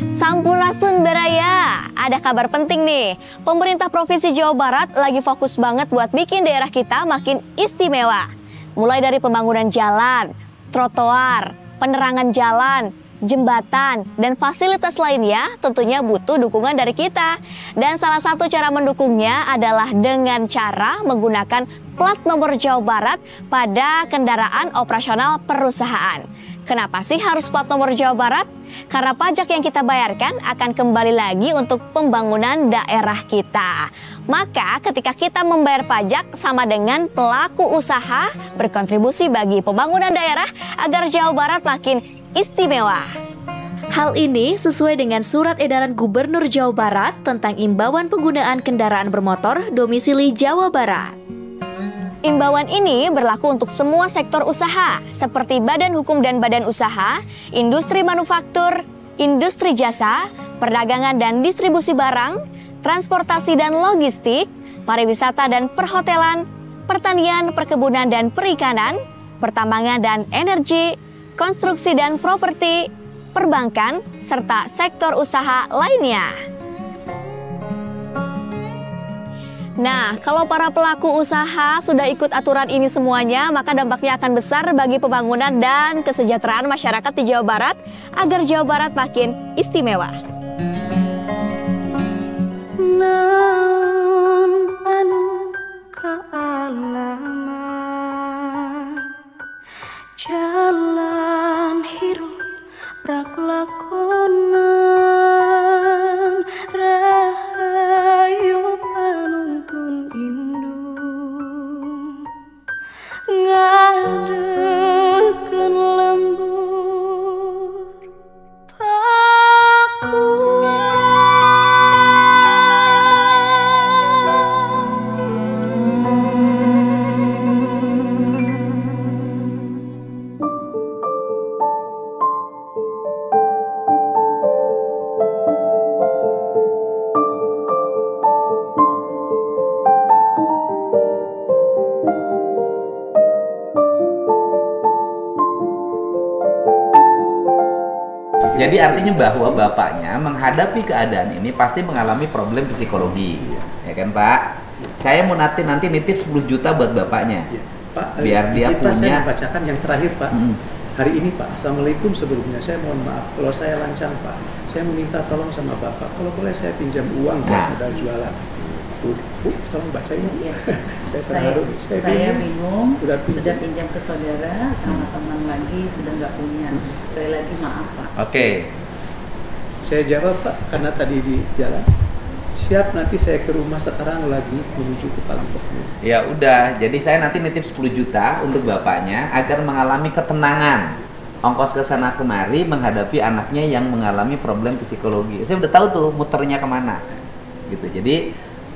Sampurasun Beraya, ada kabar penting nih. Pemerintah Provinsi Jawa Barat lagi fokus banget buat bikin daerah kita makin istimewa. Mulai dari pembangunan jalan, trotoar, penerangan jalan, jembatan, dan fasilitas lainnya tentunya butuh dukungan dari kita. Dan salah satu cara mendukungnya adalah dengan cara menggunakan plat nomor Jawa Barat pada kendaraan operasional perusahaan. Kenapa sih harus plat nomor Jawa Barat? Karena pajak yang kita bayarkan akan kembali lagi untuk pembangunan daerah kita. Maka ketika kita membayar pajak sama dengan pelaku usaha berkontribusi bagi pembangunan daerah agar Jawa Barat makin istimewa. Hal ini sesuai dengan Surat Edaran Gubernur Jawa Barat tentang imbauan penggunaan kendaraan bermotor domisili Jawa Barat. Imbauan ini berlaku untuk semua sektor usaha, seperti badan hukum dan badan usaha, industri manufaktur, industri jasa, perdagangan dan distribusi barang, transportasi dan logistik, pariwisata dan perhotelan, pertanian, perkebunan dan perikanan, pertambangan dan energi, konstruksi dan properti, perbankan, serta sektor usaha lainnya. Nah, kalau para pelaku usaha sudah ikut aturan ini semuanya, maka dampaknya akan besar bagi pembangunan dan kesejahteraan masyarakat di Jawa Barat agar Jawa Barat makin istimewa. Naon anu kaalaman jalan hirup prak lakonan rahayu panuntun indung ngadekeun lembur Jadi artinya bahwa bapaknya menghadapi keadaan ini pasti mengalami problem psikologi, ya kan Pak? Saya mau nanti nitip 10 juta buat bapaknya, Pak. Biar dia punya. Saya membacakan yang terakhir Pak. Hari ini Pak, Assalamualaikum sebelumnya. Saya mohon maaf kalau saya lancang Pak. Saya meminta tolong sama Bapak, kalau boleh saya pinjam uang buat modal jualan. Bu, tolong bacain. Ya. saya bingung. Sudah pinjam ke saudara sama teman lagi sudah nggak punya. Sekali lagi maaf Pak. Oke. Saya jawab Pak, karena tadi di jalan. Siap, nanti saya ke rumah sekarang lagi menuju ke Palangpoknya. Ya udah, jadi saya nanti nitip 10 juta untuk bapaknya agar mengalami ketenangan. Ongkos ke sana kemari menghadapi anaknya yang mengalami problem psikologi. Saya udah tahu tuh muternya kemana. Gitu. Jadi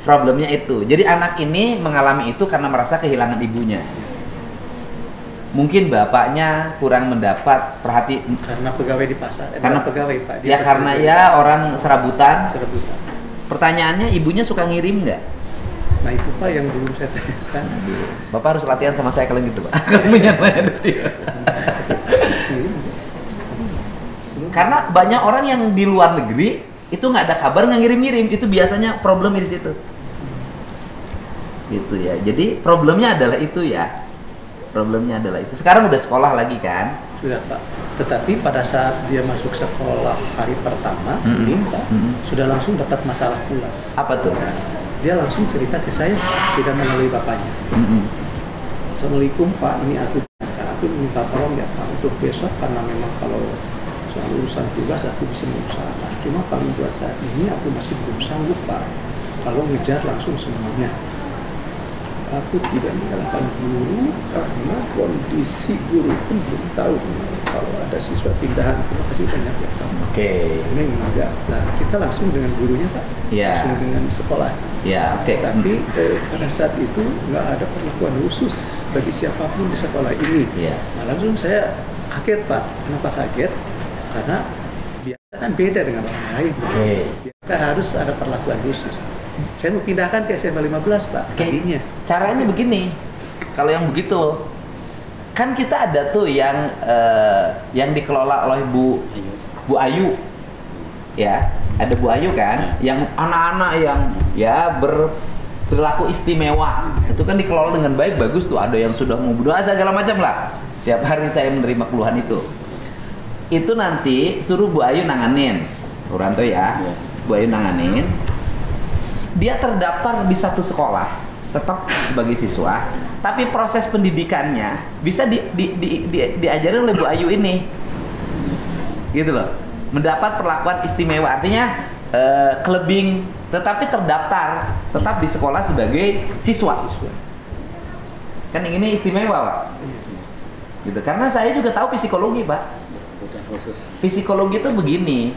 problemnya itu. Jadi anak ini mengalami itu karena merasa kehilangan ibunya. Mungkin bapaknya kurang mendapat perhatian karena pegawai di pasar. Karena pegawai Pak. Ya karena ya orang serabutan. Serabutan. Pertanyaannya, ibunya suka ngirim nggak? Nah itu Pak yang belum saya tanyakan. Bapak harus latihan sama saya kalau gitu Pak. Menyerahnya dia. Karena banyak orang yang di luar negeri itu nggak ada kabar, nggak ngirim-ngirim. Itu biasanya problemnya di situ. Gitu ya. Jadi problemnya adalah itu ya. Problemnya adalah itu. Sekarang udah sekolah lagi kan? Sudah Pak. Tetapi pada saat dia masuk sekolah hari pertama, Senin Pak, sudah langsung dapat masalah pula. Apa tuh? Nah, dia langsung cerita ke saya, tidak melalui bapaknya. Assalamualaikum Pak, ini aku minta tolong ya Pak untuk besok, karena memang kalau soal urusan tugas aku bisa mengusahakan. Cuma kalau buat saat ini aku masih belum sanggup Pak. Kalau ngejar langsung semuanya. Aku tidak menyalahkan guru karena kondisi guru pun belum tahu kalau ada siswa pindahan. Terima kasih banyak ya Pak. Oke. Ini enggak. Nah, kita langsung dengan gurunya Pak. Langsung dengan sekolah. Ya, oke. Tapi pada saat itu nggak ada perlakuan khusus bagi siapapun di sekolah ini. Nah, langsung saya kaget Pak. Kenapa kaget? Karena biasa kan beda dengan orang lain. Biasa harus ada perlakuan khusus. Saya mau pindahkan ke SMA 15 Pak. Tadinya. Caranya begini. Kalau yang begitu, kan kita ada tuh yang dikelola oleh Bu Ayu. ya, ada Bu Ayu kan, yang anak-anak yang ya berperilaku istimewa, itu kan dikelola dengan baik, bagus tuh. Ada yang sudah mau berdoa segala macam lah. Tiap hari saya menerima keluhan itu. Itu nanti suruh Bu Ayu nanganin, Purwanto ya, Bu Ayu nanganin. Dia terdaftar di satu sekolah, tetap sebagai siswa, tapi proses pendidikannya bisa diajari oleh Bu Ayu ini, gitu loh. Mendapat perlakuan istimewa, artinya kelebing, tetapi terdaftar tetap di sekolah sebagai siswa. Kan ini istimewa, Pak. Gitu. Karena saya juga tahu psikologi, Pak. Psikologi itu begini.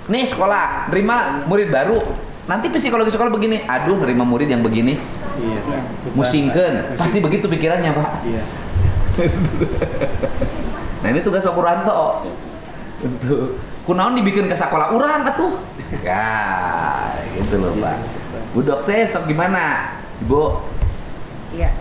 Nih sekolah, terima murid baru. Nanti psikologi sekolah begini, aduh nerima murid yang begini. Iya. Musingkeun, pasti begitu pikirannya, Pak. Iya. Nah ini tugas Pak Purwanto. Untuk kunaon dibikin ke sekolah urang atuh. Ya, gitu loh, Pak. Bu Dok, saya sok gimana, Ibu? Ya,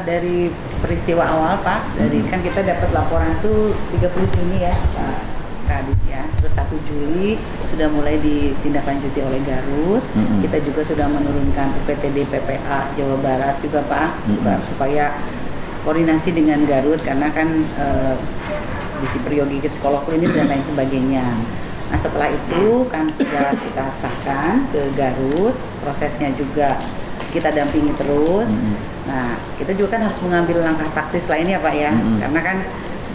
dari peristiwa awal Pak, dari kan kita dapat laporan itu 30 Juni ya Pak Kadis ya. Terus 1 Juli sudah mulai ditindaklanjuti oleh Garut. Kita juga sudah menurunkan UPTD PPA Jawa Barat juga Pak, supaya koordinasi dengan Garut karena kan bisi periogi ke psikolog klinis dan lain sebagainya. Nah setelah itu kan sudah kita serahkan ke Garut, prosesnya juga kita dampingi terus. Nah kita juga kan harus mengambil langkah taktis lainnya Pak ya, karena kan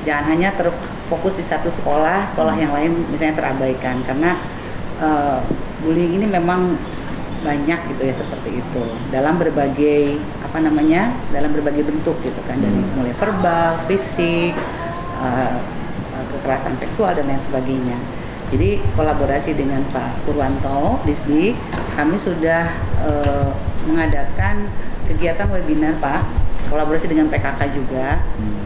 jangan hanya terfokus di satu sekolah yang lain misalnya terabaikan, karena bullying ini memang banyak gitu ya, seperti itu dalam berbagai dalam berbagai bentuk gitu kan, dari mulai verbal, fisik, kekerasan seksual dan lain sebagainya. Jadi kolaborasi dengan Pak Purwanto, Disdik, kami sudah mengadakan kegiatan webinar Pak, kolaborasi dengan PKK juga,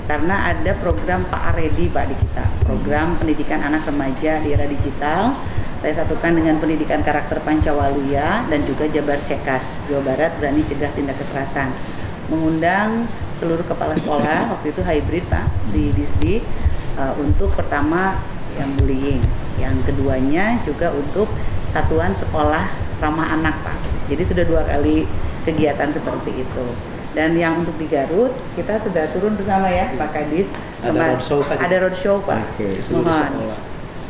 karena ada program Pak Aredi Pak di kita, program pendidikan anak remaja di era digital. Saya satukan dengan pendidikan karakter Pancawaluya dan juga Jabar Cekas, Jawa Barat berani cegah tindak kekerasan. Mengundang seluruh kepala sekolah, waktu itu hybrid Pak di Disdik, untuk pertama yang bullying, yang keduanya juga untuk satuan sekolah ramah anak Pak. Jadi sudah 2 kali kegiatan seperti itu. Dan yang untuk di Garut kita sudah turun bersama ya Pak Kadis. Ada roadshow Pak. Oke, seluruh sekolah.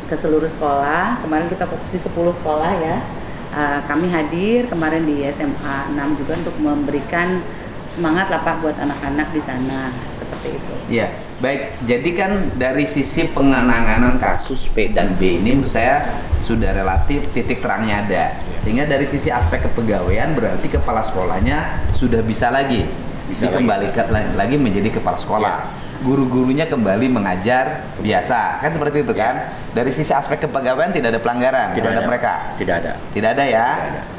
Ke seluruh sekolah. Kemarin kita fokus di 10 sekolah ya. Kami hadir kemarin di SMA 6 juga untuk memberikan semangat lah Pak buat anak-anak di sana, seperti itu. Iya, baik. Jadi kan dari sisi penanganan kasus P dan B ini menurut saya sudah relatif titik terangnya ada. Sehingga dari sisi aspek kepegawaian berarti kepala sekolahnya sudah bisa lagi dikembalikan lagi menjadi kepala sekolah. Guru-gurunya kembali mengajar biasa, kan seperti itu kan? Dari sisi aspek kepegawaian tidak ada pelanggaran terhadap mereka. Tidak ada. Tidak ada ya.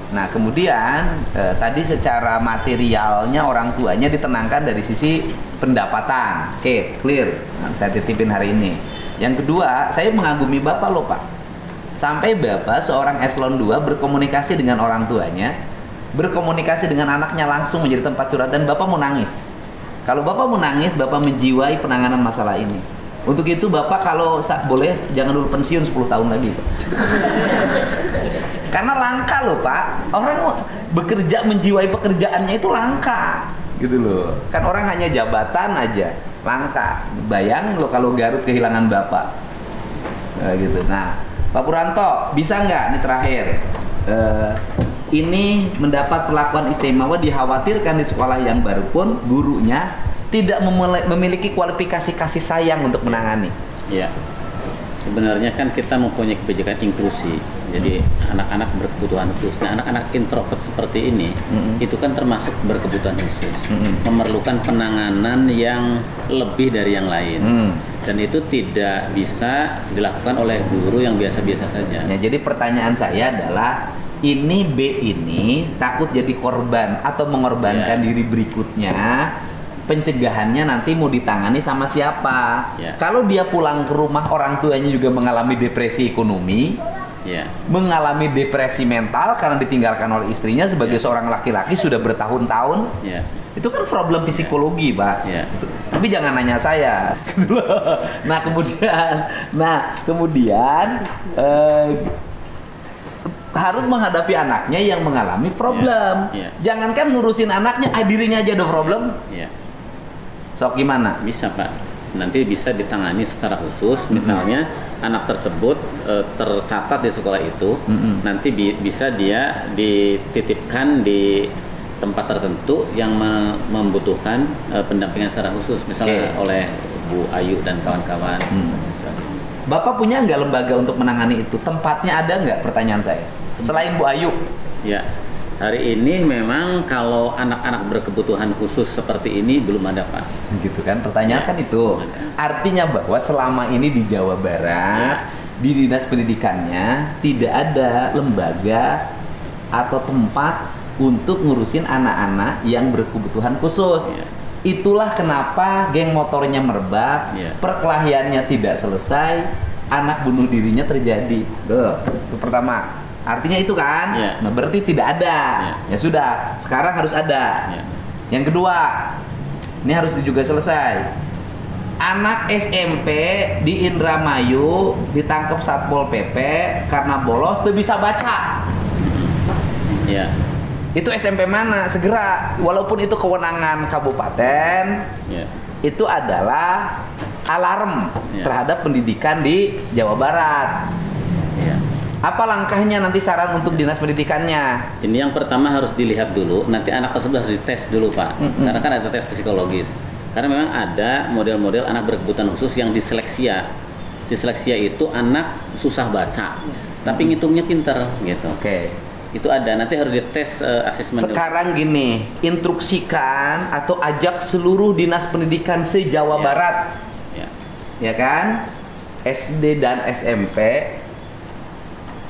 Nah kemudian tadi secara materialnya orang tuanya ditenangkan dari sisi pendapatan. Oke, clear. Nah, saya titipin hari ini. Yang kedua, saya mengagumi Bapak loh Pak. Sampai Bapak seorang eselon 2 berkomunikasi dengan orang tuanya, berkomunikasi dengan anaknya langsung menjadi tempat curhat, dan Bapak mau nangis. Kalau Bapak mau nangis, Bapak menjiwai penanganan masalah ini. Untuk itu Bapak kalau boleh jangan dulu pensiun 10 tahun lagi Pak. Karena langka loh Pak, orang bekerja menjiwai pekerjaannya itu langka gitu loh. Kan orang hanya jabatan aja, langka. Bayangin loh kalau Garut kehilangan Bapak gitu. Nah Pak Purwanto, bisa nggak nih terakhir, ini mendapat perlakuan istimewa, dikhawatirkan di sekolah yang baru pun gurunya tidak memiliki kualifikasi kasih sayang untuk menangani. Ya, sebenarnya kan kita mempunyai kebijakan inklusi. Jadi anak-anak berkebutuhan khusus. Nah, anak-anak introvert seperti ini itu kan termasuk berkebutuhan khusus, memerlukan penanganan yang lebih dari yang lain. Dan itu tidak bisa dilakukan oleh guru yang biasa-biasa saja. Ya, jadi pertanyaan saya adalah, ini B ini takut jadi korban atau mengorbankan diri berikutnya, pencegahannya nanti mau ditangani sama siapa? Kalau dia pulang ke rumah orang tuanya juga mengalami depresi ekonomi, mengalami depresi mental karena ditinggalkan oleh istrinya sebagai seorang laki-laki sudah bertahun-tahun, itu kan problem psikologi Pak. Tapi jangan nanya saya. harus menghadapi anaknya yang mengalami problem. Iya, iya. Jangankan ngurusin anaknya, dirinya aja ada problem. Ya, Sok gimana? bisa Pak. Nanti bisa ditangani secara khusus. Misalnya anak tersebut tercatat di sekolah itu, nanti bisa dia dititipkan di tempat tertentu yang membutuhkan pendampingan secara khusus, misalnya oleh Bu Ayu dan kawan-kawan. Bapak punya nggak lembaga untuk menangani itu? Tempatnya ada nggak? Pertanyaan saya. Selain Bu Ayu. Ya, hari ini memang kalau anak-anak berkebutuhan khusus seperti ini belum ada Pak. Gitu kan? Pertanyaan kan itu. Artinya bahwa selama ini di Jawa Barat, di dinas pendidikannya tidak ada lembaga atau tempat untuk ngurusin anak-anak yang berkebutuhan khusus. Itulah kenapa geng motornya merebak, perkelahiannya tidak selesai, anak bunuh dirinya terjadi. Itu pertama. Artinya itu kan, nah berarti tidak ada. Ya sudah, sekarang harus ada. Yang kedua, ini harus juga selesai. Anak SMP di Indramayu ditangkap Satpol PP karena bolos tuh bisa baca. Ya. Itu SMP mana? Segera, walaupun itu kewenangan kabupaten, itu adalah alarm terhadap pendidikan di Jawa Barat. Apa langkahnya nanti, saran untuk dinas pendidikannya? Ini yang pertama harus dilihat dulu, nanti anak tersebut harus dites dulu Pak, karena kan ada tes psikologis. Karena memang ada model-model anak berkebutuhan khusus yang diseleksia. Diseleksia itu anak susah baca, tapi ngitungnya pinter gitu. Itu ada, nanti harus dites asesmen. Sekarang gini, instruksikan atau ajak seluruh dinas pendidikan se-Jawa Barat, ya kan, SD dan SMP,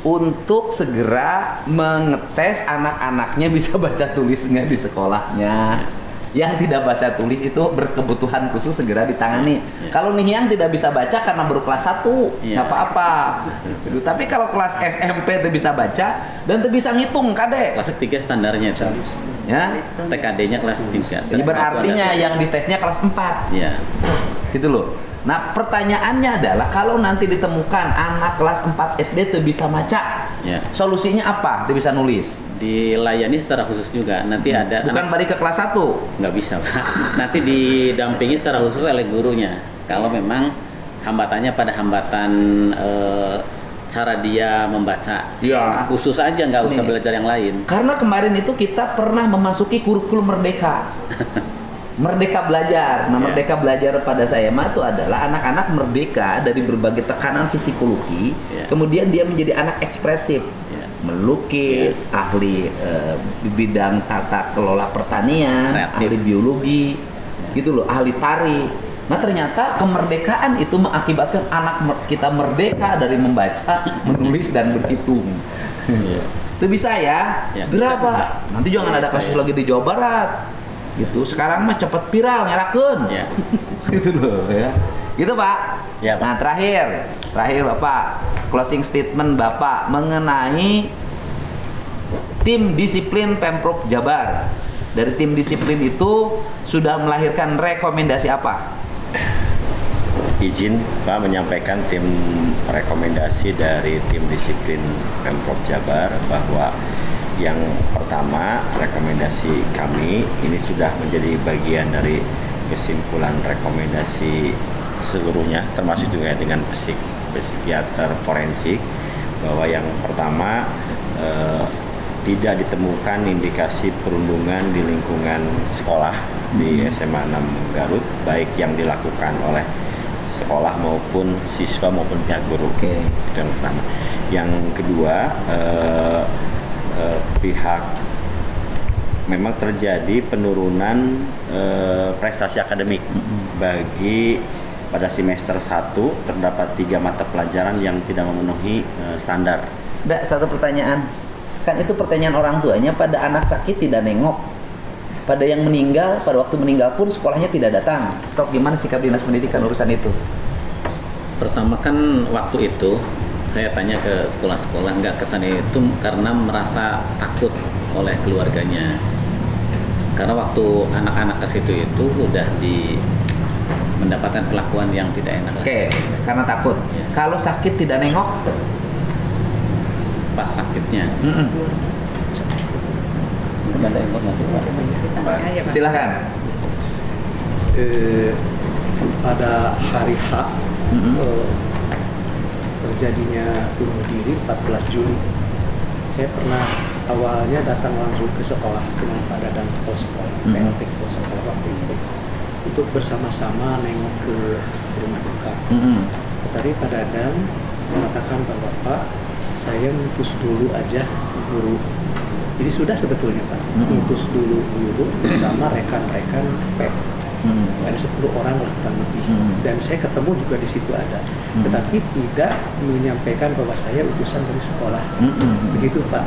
untuk segera mengetes anak-anaknya bisa baca tulisnya di sekolahnya. Yang tidak baca tulis itu berkebutuhan khusus segera ditangani. Kalau nih yang tidak bisa baca karena baru kelas 1, nggak apa-apa. Gitu. Tapi kalau kelas SMP tuh bisa baca dan tuh bisa ngitung, Kade. Kelas 3 standarnya itu. Ya. TKD-nya kelas 3. Berartinya yang ditesnya kelas 4. Ya. Gitu loh. Nah, pertanyaannya adalah kalau nanti ditemukan anak kelas 4 SD tuh bisa baca, solusinya apa? Dia bisa nulis. Dilayani secara khusus juga. Nanti ada bukan balik ke kelas 1. Nggak bisa Pak. Nanti didampingi secara khusus oleh gurunya. Kalau memang hambatannya pada hambatan cara dia membaca, khusus aja, nggak usah belajar yang lain. Karena kemarin itu kita pernah memasuki kurikulum Merdeka. Merdeka Belajar. Nah, Merdeka Belajar pada saya mah itu adalah anak-anak merdeka dari berbagai tekanan psikologi. Kemudian dia menjadi anak ekspresif. Melukis, ahli di bidang tata kelola pertanian, ahli biologi, gitu loh, ahli tari. Nah, ternyata kemerdekaan itu mengakibatkan anak kita merdeka dari membaca, menulis dan berhitung. Itu bisa ya? Segera Pak. Nanti jangan ada kasus lagi di Jawa Barat. Gitu. Sekarang mah cepet viral ngerakeun. Gitu loh ya. Gitu Pak. Nah, terakhir Bapak, closing statement Bapak mengenai tim disiplin Pemprov Jabar. Dari tim disiplin itu sudah melahirkan rekomendasi apa? Izin Pak menyampaikan tim rekomendasi dari tim disiplin Pemprov Jabar bahwa yang pertama, rekomendasi kami ini sudah menjadi bagian dari kesimpulan rekomendasi seluruhnya, termasuk juga dengan psikiater forensik, bahwa yang pertama tidak ditemukan indikasi perundungan di lingkungan sekolah di SMA 6 Garut, baik yang dilakukan oleh sekolah maupun siswa maupun pihak guru. Itu yang pertama. Yang kedua, pihak memang terjadi penurunan prestasi akademik bagi pada semester 1 terdapat 3 mata pelajaran yang tidak memenuhi standar. Satu pertanyaan, kan itu pertanyaan orang tuanya, pada anak sakit tidak nengok, pada yang meninggal, pada waktu meninggal pun sekolahnya tidak datang. Sok, gimana sikap dinas pendidikan urusan itu? Pertama kan waktu itu saya tanya ke sekolah-sekolah, nggak kesana itu karena merasa takut oleh keluarganya. Karena waktu anak-anak ke situ itu udah mendapatkan perlakuan yang tidak enak. Karena takut. Kalau sakit tidak nengok? pas sakitnya. Ada informasi Pak? Disampaikan aja Pak. Silahkan. Pada hari H terjadinya bunuh diri 14 Juli. Saya pernah awalnya datang langsung ke sekolah dengan Pak Dadang kepala sekolah, PLT kepala sekolah waktu itu, untuk bersama-sama nengok ke rumah duka. Tadi Pak Dadang mengatakan bahwa Pak, saya ngutus dulu aja guru. Jadi sudah sebetulnya Pak, ngutus dulu guru bersama rekan-rekan PEP. Ada 10 orang lah kurang lebih, dan saya ketemu juga di situ ada, tetapi tidak menyampaikan bahwa saya utusan dari sekolah, begitu Pak.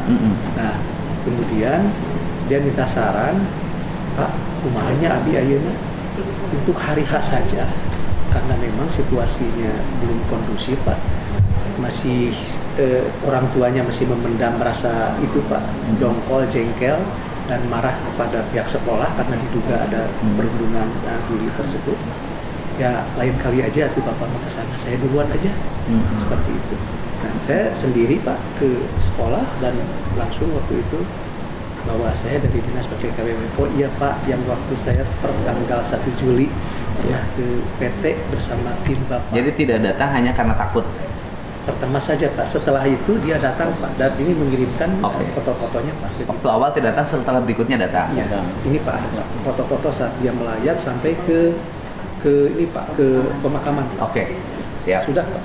Nah, kemudian dia minta saran, Pak, kumahanya abi ayeuna untuk hari H saja, karena memang situasinya belum kondusif Pak, masih orang tuanya masih memendam rasa itu Pak, dongkol, jengkel, dan marah kepada pihak sekolah karena diduga ada perundungan bully tersebut. Ya lain kali aja tuh Bapak mau ke sana, saya duluan aja, seperti itu. Nah, saya sendiri Pak ke sekolah dan langsung waktu itu bahwa saya dari dinas PPKW. Oh iya Pak, yang waktu saya per tanggal 1 Juli ya ke PT bersama tim Bapak. Jadi tidak datang hanya karena takut. Pertama saja Pak, setelah itu dia datang Pak, dan ini mengirimkan foto-fotonya Pak. Waktu awal tidak datang, setelah berikutnya datang. Iya, ini Pak, foto-foto saat dia melayat sampai ke ini Pak, ke pemakaman. Oke, siap. Sudah Pak.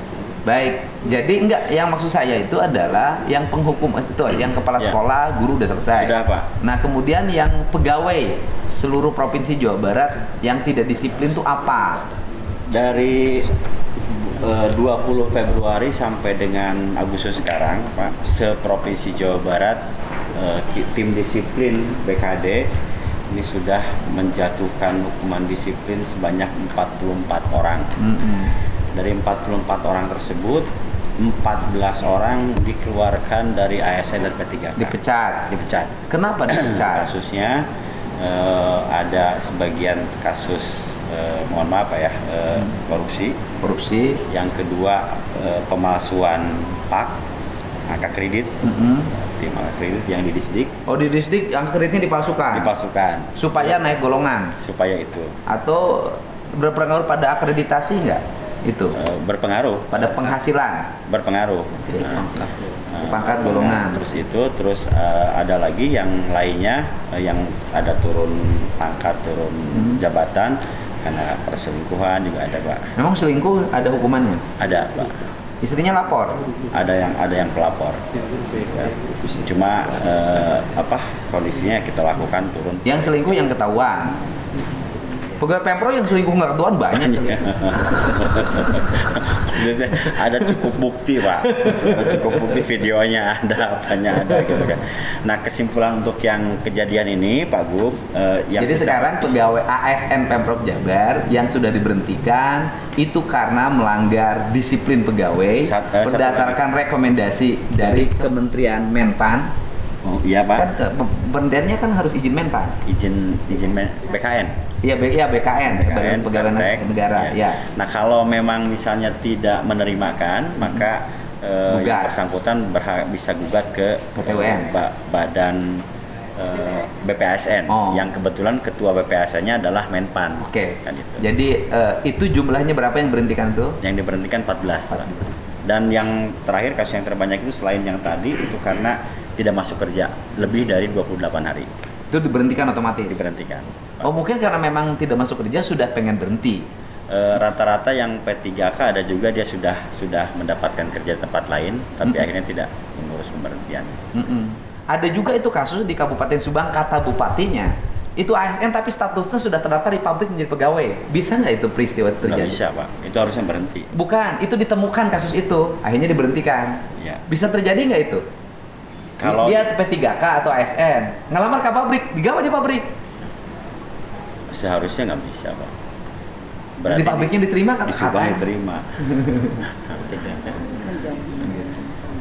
Baik, jadi enggak, yang maksud saya itu adalah yang penghukum itu, yang kepala sekolah, guru udah selesai. Sudah Pak. Nah kemudian yang pegawai seluruh provinsi Jawa Barat yang tidak disiplin itu apa? Dari 20 Februari sampai dengan Agustus sekarang, Pak, seprovinsi Jawa Barat, tim disiplin BKD ini sudah menjatuhkan hukuman disiplin sebanyak 44 orang. Dari 44 orang tersebut, 14 orang dikeluarkan dari ASN dan P3K. Dipecat. Kenapa dipecat? Kasusnya ada sebagian kasus mohon maaf ya, korupsi. Yang kedua pemalsuan PAK, angka kredit, tim angka kredit yang di Disdik. Oh, di Disdik angka kreditnya dipalsukan. Supaya naik golongan. Supaya itu. Atau berpengaruh pada akreditasi nggak? Itu. Berpengaruh. Pada penghasilan. Berpengaruh. Pangkat golongan. Terus ada lagi yang lainnya yang ada turun pangkat, turun jabatan. Karena perselingkuhan juga ada Pak. Memang selingkuh ada hukumannya? Ada Pak. Istrinya lapor? Ada yang pelapor. Cuma kondisinya kita lakukan turun. Yang selingkuh yang ketahuan. Pegawai Pemprov yang selingkuh nggak ketahuan banyak. Ada cukup bukti Pak, cukup bukti videonya ada, apanya ada gitu kan. Nah kesimpulan untuk yang kejadian ini Pak Gub, jadi sekarang pegawai ASN Pemprov Jabar yang sudah diberhentikan itu karena melanggar disiplin pegawai berdasarkan rekomendasi dari Kementerian Menpan. Oh iya Pak. Kan pemberhentiannya kan harus izin Menpan. Izin BKN. Iya BKN, Badan Pegawai Negara. Ya. Nah kalau memang misalnya tidak menerimakan, maka yang bersangkutan bisa gugat ke Badan BPASN, yang kebetulan ketua BPASN-nya adalah Menpan. Oke. Kan gitu. Jadi itu jumlahnya berapa yang diberhentikan tuh? Yang diberhentikan 14. Dan yang terakhir, kasus yang terbanyak itu selain yang tadi itu karena tidak masuk kerja lebih dari 28 hari. Itu diberhentikan otomatis? Diberhentikan. Oh mungkin karena memang tidak masuk kerja sudah pengen berhenti? Rata-rata yang P3K ada juga dia sudah mendapatkan kerja di tempat lain, tapi akhirnya tidak mengurus pemberhentian. Ada juga itu kasus di Kabupaten Subang, kata bupatinya itu ASN tapi statusnya sudah terdaftar di pabrik menjadi pegawai. Bisa nggak itu peristiwa itu terjadi? Nggak bisa Pak, itu harusnya berhenti. Bukan, itu ditemukan kasus itu, akhirnya diberhentikan. Ya. Bisa terjadi nggak itu? Kalau dia P3K atau ASN ngelamar ke pabrik, digawe di pabrik. Seharusnya nggak bisa Pak. Berarti di pabriknya diterima kan? Di Subang diterima.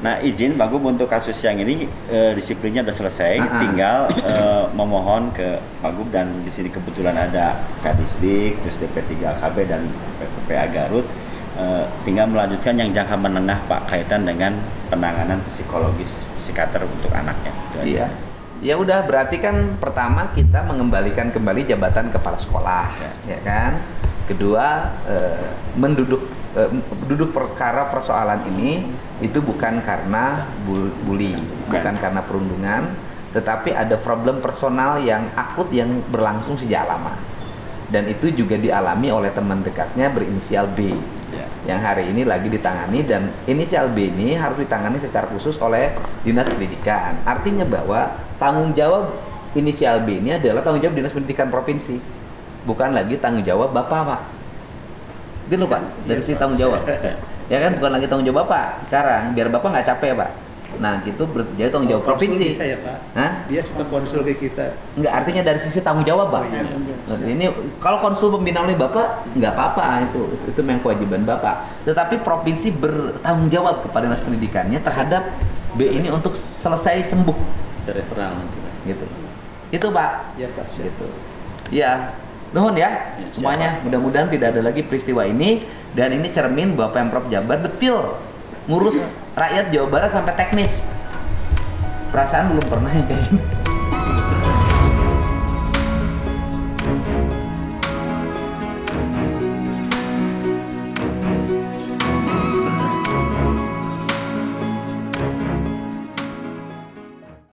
Nah izin Pak Gub untuk kasus yang ini disiplinnya sudah selesai, tinggal memohon ke Pak Gub, dan di sini kebetulan ada Kadisdik, terus DP3KB dan PPA Garut tinggal melanjutkan yang jangka menengah Pak, kaitan dengan penanganan psikologis psikiater untuk anaknya. Itu aja. Iya. Ya udah, berarti kan pertama kita mengembalikan kembali jabatan kepala sekolah, ya kan. Kedua, duduk perkara persoalan ini itu bukan karena bully, bukan karena perundungan, tetapi ada problem personal yang akut yang berlangsung sejak lama. Dan itu juga dialami oleh teman dekatnya berinisial B, yang hari ini lagi ditangani, dan inisial B ini harus ditangani secara khusus oleh Dinas Pendidikan. Artinya bahwa tanggung jawab inisial B ini adalah tanggung jawab Dinas Pendidikan Provinsi, bukan lagi tanggung jawab Bapak, Pak. Itu loh, Pak, dari sisi tanggung jawab. Ya kan, bukan lagi tanggung jawab Bapak sekarang, biar Bapak nggak capek, Pak. Nah, gitu jadi tanggung jawab provinsi. Bisa ya, Pak? Hah? Dia suka konsul ke kita. Enggak, artinya dari sisi tanggung jawab, Pak. Ini kalau konsul pembinaan oleh Bapak nggak apa-apa, itu memang kewajiban Bapak. Tetapi provinsi bertanggung jawab kepada Dinas Pendidikannya terhadap B ini untuk selesai sembuh. Referral nanti. Gitu. Itu, Pak. Ya, Pak. Gitu. Ya, nuhun ya, semuanya. Mudah-mudahan tidak ada lagi peristiwa ini, dan ini cermin bahwa Pemprov Jabar detil ngurus rakyat Jawa Barat sampai teknis. Perasaan belum pernah yang kayak gini.